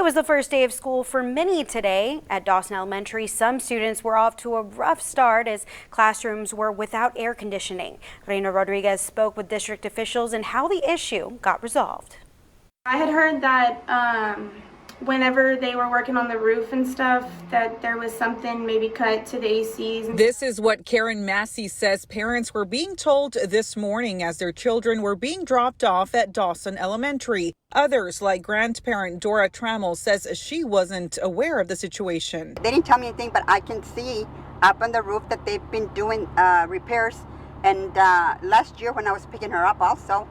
It was the first day of school for many today. At Dawson Elementary, some students were off to a rough start as classrooms were without air conditioning. Reina Rodriguez spoke with district officials and how the issue got resolved. I had heard that whenever they were working on the roof and stuff, that there was something maybe cut to the ACs. This is what Karen Massey says parents were being told this morning as their children were being dropped off at Dawson Elementary. Others, like grandparent Dora Trammell, says she wasn't aware of the situation. They didn't tell me anything, but I can see up on the roof that they've been doing repairs. And last year when I was picking her up also,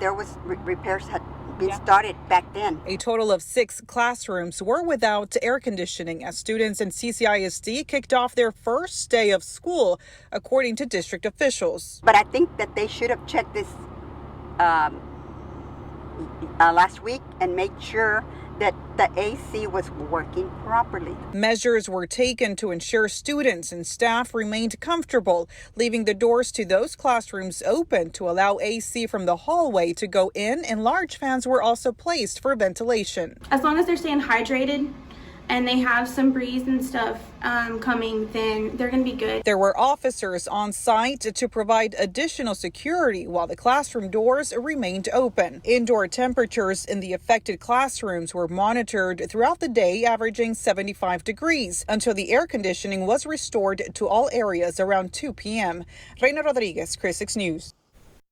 there was repairs had been started back then. A total of 6 classrooms were without air conditioning as students in CCISD kicked off their first day of school, according to district officials. But I think that they should have checked this last week and made sure that the AC was working properly. Measures were taken to ensure students and staff remained comfortable, leaving the doors to those classrooms open to allow AC from the hallway to go in, and large fans were also placed for ventilation. As long as they're staying hydrated and they have some breeze and stuff coming, then they're going to be good. There were officers on site to provide additional security while the classroom doors remained open. Indoor temperatures in the affected classrooms were monitored throughout the day, averaging 75 degrees, until the air conditioning was restored to all areas around 2 p.m. Reina Rodriguez, Chris 6 News.